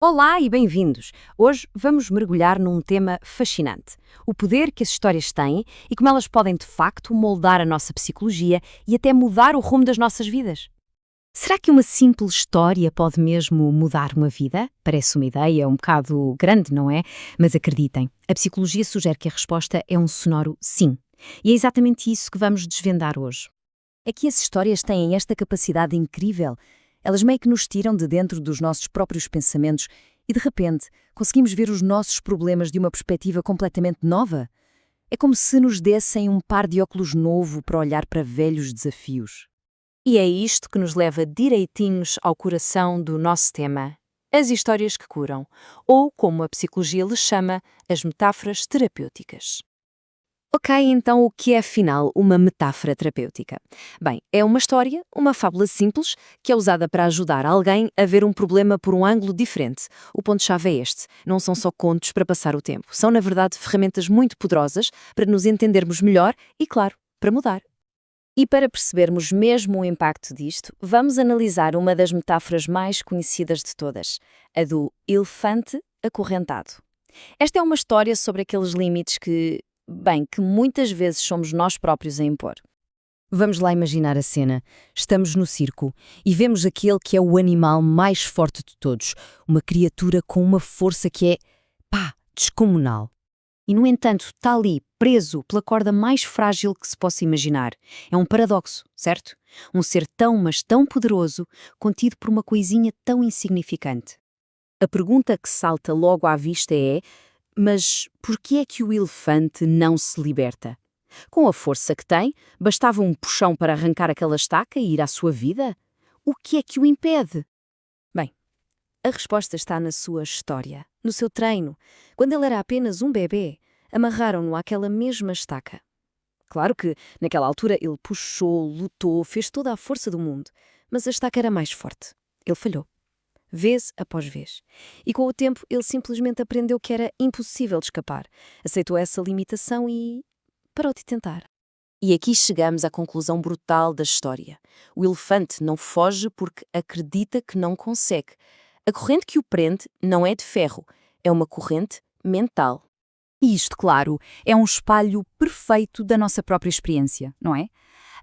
Olá e bem-vindos! Hoje vamos mergulhar num tema fascinante: o poder que as histórias têm e como elas podem de facto moldar a nossa psicologia e até mudar o rumo das nossas vidas. Será que uma simples história pode mesmo mudar uma vida? Parece uma ideia um bocado grande, não é? Mas acreditem, a psicologia sugere que a resposta é um sonoro sim. E é exatamente isso que vamos desvendar hoje. É que as histórias têm esta capacidade incrível. Elas meio que nos tiram de dentro dos nossos próprios pensamentos e, de repente, conseguimos ver os nossos problemas de uma perspectiva completamente nova. É como se nos dessem um par de óculos novo para olhar para velhos desafios. E é isto que nos leva direitinhos ao coração do nosso tema: as histórias que curam, ou, como a psicologia lhes chama, as metáforas terapêuticas. Ok, então o que é afinal uma metáfora terapêutica? Bem, é uma história, uma fábula simples, que é usada para ajudar alguém a ver um problema por um ângulo diferente. O ponto-chave é este: não são só contos para passar o tempo, são na verdade ferramentas muito poderosas para nos entendermos melhor e, claro, para mudar. E para percebermos mesmo o impacto disto, vamos analisar uma das metáforas mais conhecidas de todas, a do elefante acorrentado. Esta é uma história sobre aqueles limites que muitas vezes somos nós próprios a impor. Vamos lá imaginar a cena. Estamos no circo e vemos aquele que é o animal mais forte de todos, uma criatura com uma força que é, descomunal. E, no entanto, está ali, preso pela corda mais frágil que se possa imaginar. É um paradoxo, certo? Um ser tão, mas tão poderoso, contido por uma coisinha tão insignificante. A pergunta que salta logo à vista é: mas por que é que o elefante não se liberta? Com a força que tem, bastava um puxão para arrancar aquela estaca e ir à sua vida? O que é que o impede? Bem, a resposta está na sua história, no seu treino. Quando ele era apenas um bebê, amarraram-no àquela mesma estaca. Claro que, naquela altura, ele puxou, lutou, fez toda a força do mundo, mas a estaca era mais forte. Ele falhou, vez após vez. E com o tempo ele simplesmente aprendeu que era impossível de escapar. Aceitou essa limitação e parou de tentar. E aqui chegamos à conclusão brutal da história. O elefante não foge porque acredita que não consegue. A corrente que o prende não é de ferro, é uma corrente mental. E isto, claro, é um espelho perfeito da nossa própria experiência, não é?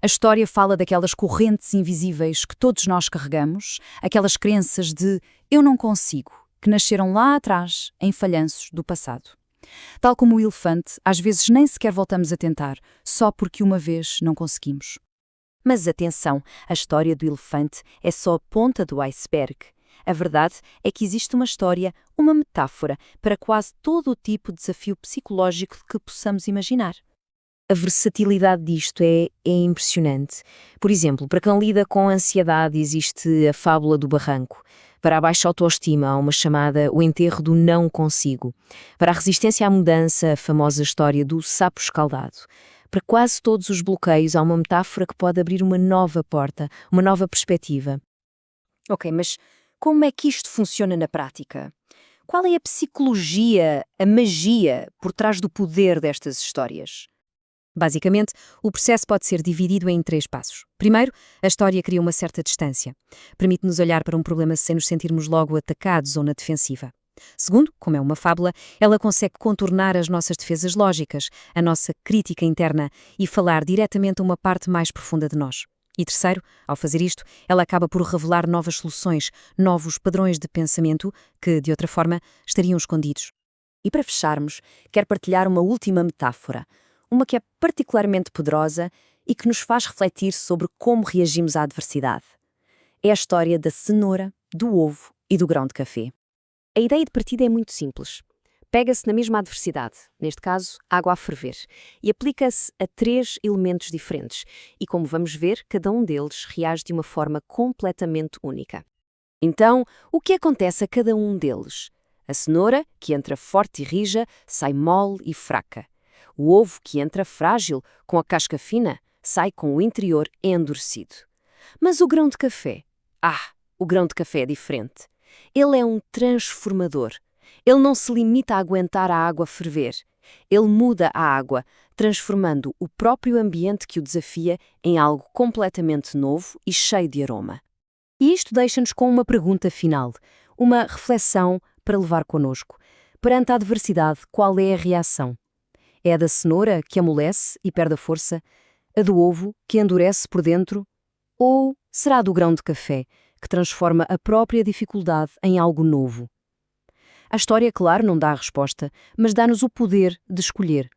A história fala daquelas correntes invisíveis que todos nós carregamos, aquelas crenças de "eu não consigo", que nasceram lá atrás, em falhanços do passado. Tal como o elefante, às vezes nem sequer voltamos a tentar, só porque uma vez não conseguimos. Mas atenção, a história do elefante é só a ponta do iceberg. A verdade é que existe uma história, uma metáfora, para quase todo o tipo de desafio psicológico que possamos imaginar. A versatilidade disto é impressionante. Por exemplo, para quem lida com ansiedade existe a fábula do barranco. Para a baixa autoestima há uma chamada o enterro do não consigo. Para a resistência à mudança, a famosa história do sapo escaldado. Para quase todos os bloqueios há uma metáfora que pode abrir uma nova porta, uma nova perspectiva. Ok, mas como é que isto funciona na prática? Qual é a psicologia, a magia por trás do poder destas histórias? Basicamente, o processo pode ser dividido em 3 passos. Primeiro, a história cria uma certa distância. Permite-nos olhar para um problema sem nos sentirmos logo atacados ou na defensiva. Segundo, como é uma fábula, ela consegue contornar as nossas defesas lógicas, a nossa crítica interna e falar diretamente a uma parte mais profunda de nós. E terceiro, ao fazer isto, ela acaba por revelar novas soluções, novos padrões de pensamento que, de outra forma, estariam escondidos. E para fecharmos, quero partilhar uma última metáfora, uma que é particularmente poderosa e que nos faz refletir sobre como reagimos à adversidade. É a história da cenoura, do ovo e do grão de café. A ideia de partida é muito simples. Pega-se na mesma adversidade, neste caso, água a ferver, e aplica-se a 3 elementos diferentes, e como vamos ver, cada um deles reage de uma forma completamente única. Então, o que acontece a cada um deles? A cenoura, que entra forte e rija, sai mole e fraca. O ovo, que entra frágil, com a casca fina, sai com o interior endurecido. Mas o grão de café? O grão de café é diferente. Ele é um transformador. Ele não se limita a aguentar a água ferver. Ele muda a água, transformando o próprio ambiente que o desafia em algo completamente novo e cheio de aroma. E isto deixa-nos com uma pergunta final. Uma reflexão para levar connosco. Perante a adversidade, qual é a reação? É a da cenoura, que amolece e perde a força? A do ovo, que endurece por dentro? Ou será a do grão de café, que transforma a própria dificuldade em algo novo? A história, claro, não dá a resposta, mas dá-nos o poder de escolher.